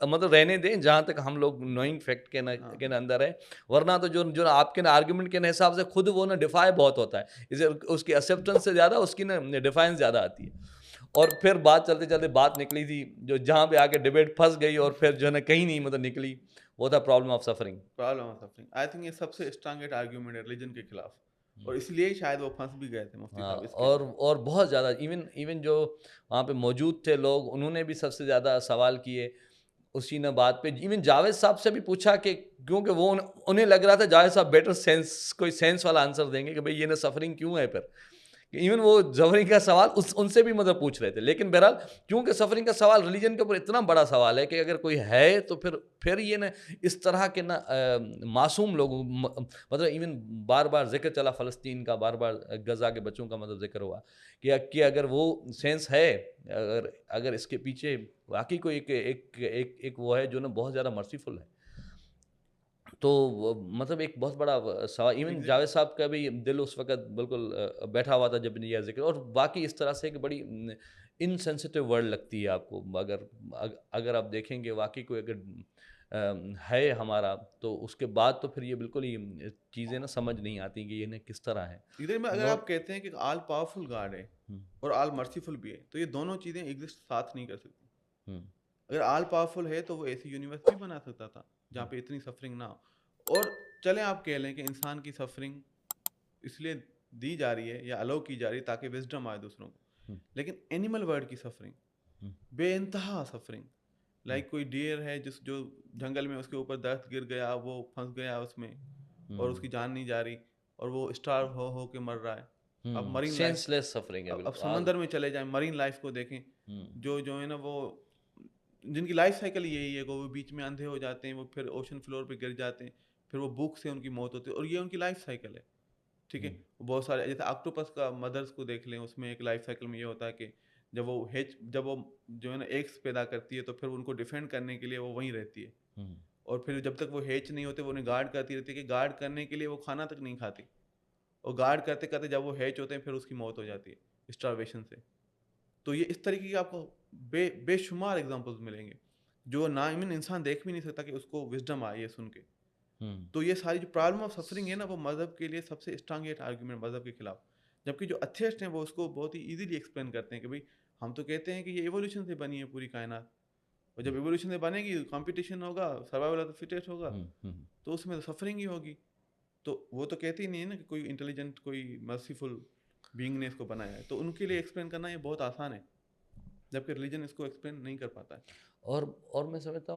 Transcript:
मतलब रहने दें जहाँ तक हम लोग नोइंग फैक्ट हाँ, के न अंदर है, वरना तो जो जो आपके ना आर्गुमेंट के ना हिसाब से खुद वो ना डिफाई बहुत होता है। इसे उसकी एक्सेप्टेंस से ज़्यादा उसकी ना डिफायंस ज़्यादा आती है। और फिर बात चलते-चलते बात निकली थी, जो जहाँ पे आके डिबेट फँस गई और फिर जो है ना कहीं नहीं मतलब निकली, वो था problem of suffering. Problem of suffering. I think ये सबसे स्ट्रॉन्गेस्ट आर्गुमेंट है रिलीजन के खिलाफ और इसलिए ही शायद वो फँस भी गए थे मुफ्ती हाँ, साहब इसके अंदर। और बहुत ज़्यादा इवन इवन जो वहाँ पे मौजूद थे लोग, उन्होंने भी सबसे ज़्यादा सवाल किए उसी ना बात पे। इवन जावेद साहब से भी पूछा कि क्योंकि वो उन्हें लग रहा था जावेद साहब बेटर सेंस कोई सेंस वाला आंसर देंगे कि भई ये ना सफरिंग क्यों है फिर? इवन वो सफरिंग का सवाल उस उनसे भी मतलब पूछ रहे थे। लेकिन बहरहाल क्योंकि सफरिंग का सवाल रिलीजन के ऊपर इतना बड़ा सवाल है कि अगर कोई है तो फिर ये ना इस तरह के ना मासूम लोगों मतलब इवन बार-बार ज़िक्र चला फ़लस्तीन का, बार-बार गज़ा के बच्चों का मतलब ज़िक्र हुआ कि अगर वो सेंस है, अगर अगर इसके पीछे वाक़ई कोई एक एक एक एक वो है जो ना बहुत ज़्यादा मर्सीफुल है। तो वो मतलब एक बहुत बड़ा सवाल इवन एग्ज़ैक्ट जावेद साहब का भी दिल उस वक़्त बिल्कुल बैठा हुआ था जब ये ज़िक्र और वाक़ई इस तरह से एक बड़ी इनसेंसिटिव वर्ड लगती है आपको अगर आप देखेंगे वाक़ई कोई अगर है हमारा तो उसके बाद तो फिर ये बिल्कुल ही चीज़ें ना समझ नहीं आती कि ये ना किस तरह है। इधर में अगर नो आप कहते हैं कि ऑल पावरफुल गॉड है हुँ, और ऑल मर्सीफुल भी है, तो ये दोनों चीज़ें एग्ज़िस्ट साथ नहीं कर सकती। हुँ, अगर ऑल पावरफुल है तो वो ऐसी यूनिवर्स भी बना सकता था, जहाँ हुँ, पे इतनी सफ़रिंग ना हो। और चलें आप कह लें कि इंसान की सफ़रिंग इसलिए दी जा रही है या अलाउ की जा रही है ताकि विज़डम आए दूसरों को। हुँ, लेकिन एनिमल वर्ल्ड की सफ़रिंग, हुँ, बेइंतहा सफ़रिंग, हुँ, लाइक कोई डियर है जो जंगल में उसके ऊपर दरख्त गिर गया, वो फँस गया उसमें और उसकी हुँ, जान नहीं जा रही और वो स्टार्व हो के मर रहा है। अब हुँ, मरीन लाइफ़, सेंसलेस सफरिंग है अब बिल्कुल आज समंदर में चले जाएँ, मरीन लाइफ़ को देखें, हुँ, जो है ना वो जिनकी लाइफ़ साइकिल यही है कि वो बीच में अंधे हो जाते हैं, वो फिर ओशन फ्लोर पे गिर जाते हैं, फिर वो भूख से उनकी मौत होती है और ये उनकी लाइफ़ साइकिल है, ठीक हुँ, है? बहुत सारे जैसे ऑक्टोपस का मदर्स को देख लें, उसमें एक लाइफ़ साइकिल में ये होता है कि जब वो जो है ना एग्स पैदा करती है, तो फिर उनको डिफेंड करने के लिए वो वहीं रहती है हुँ, और फिर जब तक वो हैच नहीं होते, वो उन्हें गार्ड करती रहती है कि गार्ड करने के लिए वो खाना तक नहीं खाती और गार्ड करते-करते जब वो हैच होते हैं, फिर उसकी मौत हो जाती है, स्टार्वेशन से। तो ये इस तरीके की आपको बेशुमार एग्ज़ाम्पल्स मिलेंगे, जो ना इवन इंसान देख भी नहीं सकता कि उसको विज़डम आई है सुन के। हुँ, तो ये सारी जो प्रॉब्लम ऑफ सफरिंग है ना, वो मज़हब के लिए सबसे स्ट्रॉन्गेस्ट आर्गुमेंट मज़हब के खिलाफ। जबकि जो एथियस्ट हैं, वो उसको बहुत ही ईज़िली एक्सप्लेन करते हैं कि भई, हम तो कहते हैं कि ये इवोल्यूशन से बनी है पूरी कायनात और हुँ, जब इवोल्यूशन से बनेगी, कॉम्पिटिशन होगा, सर्वाइवल ऑफ द फिटेस्ट होगा, हुँ, हुँ। तो उसमें तो सफरिंग ही होगी। तो वो तो कहते ही नहीं है ना कि कोई इंटेलिजेंट, कोई मर्सीफुल बीइंग ने इसको बनाया है। तो उनके लिए एक्सप्लेन करना ये बहुत आसान है, जबकि रिलीजन इसको एक्सप्लेन नहीं कर पाता है। और और मैं समझता